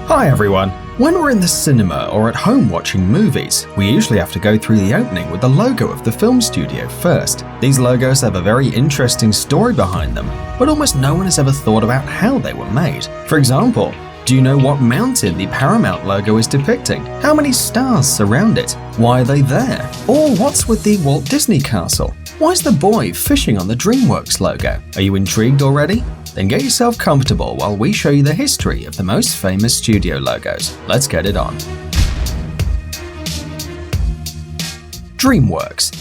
Hi everyone! When we're in the cinema or at home watching movies, we usually have to go through the opening with the logo of the film studio first. These logos have a very interesting story behind them, but almost no one has ever thought about how they were made. For example, do you know what mountain the Paramount logo is depicting? How many stars surround it? Why are they there? Or what's with the Walt Disney Castle? Why is the boy fishing on the Dreamworks logo? Are you intrigued already? Then get yourself comfortable while we show you the history of the most famous studio logos. Let's get it on. Dreamworks.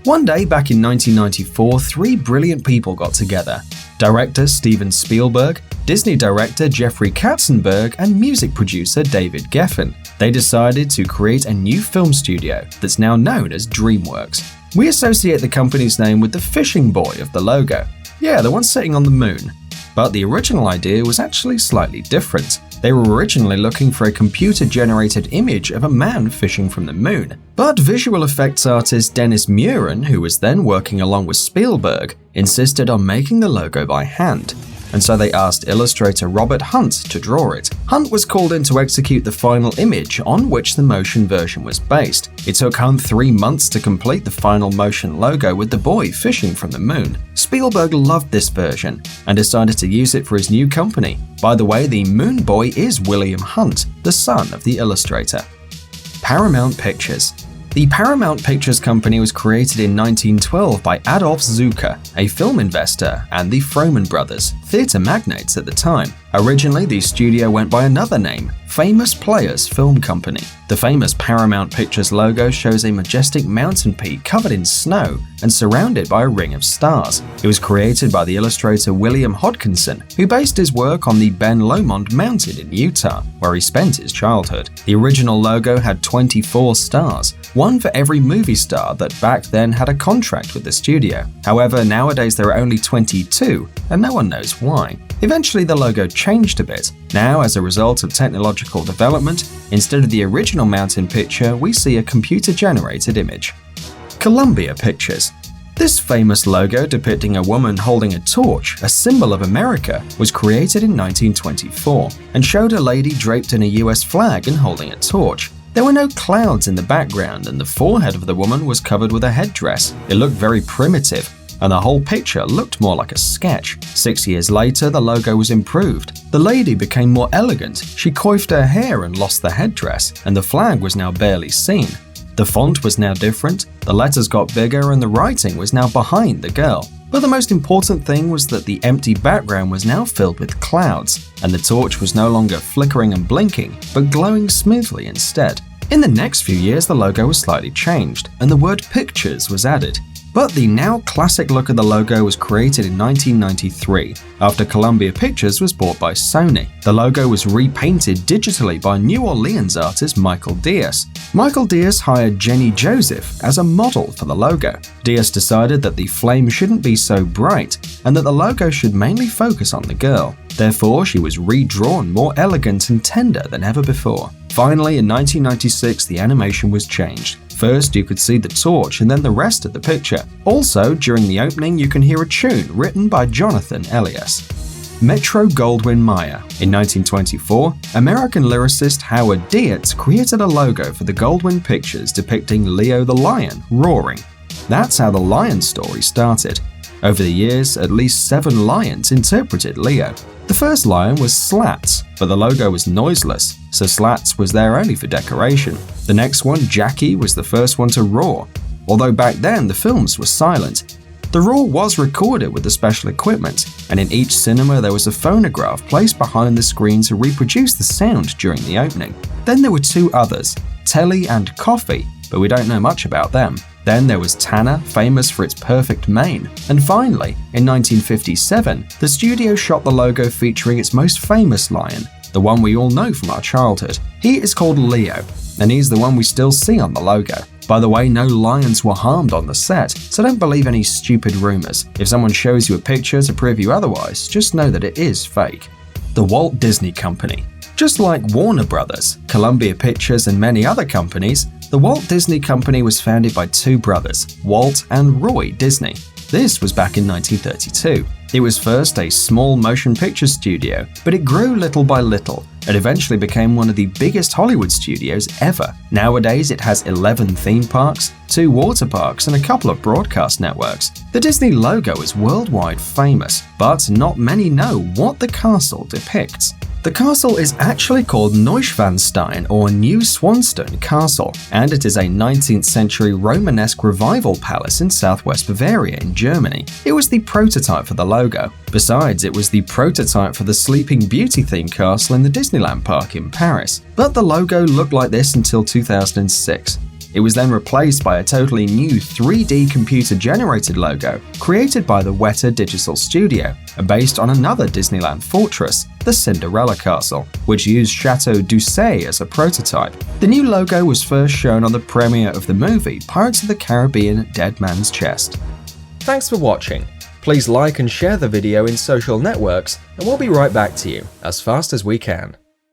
One day back in 1994, three brilliant people got together. Director Steven Spielberg, Disney director Jeffrey Katzenberg, and music producer David Geffen. They decided to create a new film studio that's now known as Dreamworks. We associate the company's name with the fishing boy of the logo. Yeah, the one sitting on the moon. But the original idea was actually slightly different. They were originally looking for a computer-generated image of a man fishing from the moon. But visual effects artist Dennis Muren, who was then working along with Spielberg, insisted on making the logo by hand. And so they asked illustrator Robert Hunt to draw it. Hunt was called in to execute the final image on which the motion version was based. It took Hunt 3 months to complete the final motion logo with the boy fishing from the moon. Spielberg loved this version and decided to use it for his new company. By the way, the moon boy is William Hunt, the son of the illustrator. Paramount Pictures. The Paramount Pictures company was created in 1912 by Adolf Zukor, a film investor, and the Frohman brothers, theater magnates at the time. Originally, the studio went by another name, Famous Players Film Company. The famous Paramount Pictures logo shows a majestic mountain peak covered in snow and surrounded by a ring of stars. It was created by the illustrator William Hodgkinson, who based his work on the Ben Lomond Mountain in Utah, where he spent his childhood. The original logo had 24 stars, one for every movie star that back then had a contract with the studio. However, nowadays there are only 22, and no one knows why. Eventually the logo changed a bit. Now, as a result of technological development, instead of the original mountain picture, we see a computer-generated image. Columbia Pictures. This famous logo depicting a woman holding a torch, a symbol of America, was created in 1924 and showed a lady draped in a US flag and holding a torch. There were no clouds in the background and the forehead of the woman was covered with a headdress. It looked very primitive, and the whole picture looked more like a sketch. 6 years later, the logo was improved. The lady became more elegant, she coiffed her hair and lost the headdress, and the flag was now barely seen. The font was now different, the letters got bigger, and the writing was now behind the girl. But the most important thing was that the empty background was now filled with clouds, and the torch was no longer flickering and blinking, but glowing smoothly instead. In the next few years, the logo was slightly changed, and the word Pictures was added. But the now classic look of the logo was created in 1993, after Columbia Pictures was bought by Sony. The logo was repainted digitally by New Orleans artist Michael Diaz. Michael Diaz hired Jenny Joseph as a model for the logo. Diaz decided that the flame shouldn't be so bright, and that the logo should mainly focus on the girl. Therefore, she was redrawn more elegant and tender than ever before. Finally, in 1996, the animation was changed. First, you could see the torch and then the rest of the picture. Also, during the opening, you can hear a tune written by Jonathan Elias. Metro-Goldwyn-Mayer. In 1924, American lyricist Howard Dietz created a logo for the Goldwyn Pictures depicting Leo the lion roaring. That's how the lion story started. Over the years, at least 7 lions interpreted Leo. The first lion was Slats, but the logo was noiseless, so Slats was there only for decoration. The next one, Jackie, was the first one to roar, although back then the films were silent. The roar was recorded with the special equipment, and in each cinema there was a phonograph placed behind the screen to reproduce the sound during the opening. Then there were 2 others, Telly and Coffee, but we don't know much about them. Then there was Tanner, famous for its perfect mane. And finally, in 1957, the studio shot the logo featuring its most famous lion, the one we all know from our childhood. He is called Leo, and he's the one we still see on the logo. By the way, no lions were harmed on the set, so don't believe any stupid rumors. If someone shows you a picture to prove you otherwise, just know that it is fake. The Walt Disney Company. Just like Warner Brothers, Columbia Pictures, and many other companies, the Walt Disney Company was founded by 2 brothers, Walt and Roy Disney. This was back in 1932. It was first a small motion picture studio, but it grew little by little and eventually became one of the biggest Hollywood studios ever. Nowadays, it has 11 theme parks, 2 water parks, and a couple of broadcast networks. The Disney logo is worldwide famous, but not many know what the castle depicts. The castle is actually called Neuschwanstein or New Swanstone Castle, and it is a 19th century Romanesque revival palace in southwest Bavaria in Germany. It was the prototype for the logo. Besides, it was the prototype for the Sleeping Beauty themed castle in the Disneyland park in Paris. But the logo looked like this until 2006. It was then replaced by a totally new 3D computer-generated logo created by the Weta Digital Studio and based on another Disneyland fortress, the Cinderella Castle, which used Chateau d'Orsay as a prototype. The new logo was first shown on the premiere of the movie Pirates of the Caribbean: Dead Man's Chest. Thanks for watching. Please like and share the video in social networks, and we'll be right back to you as fast as we can.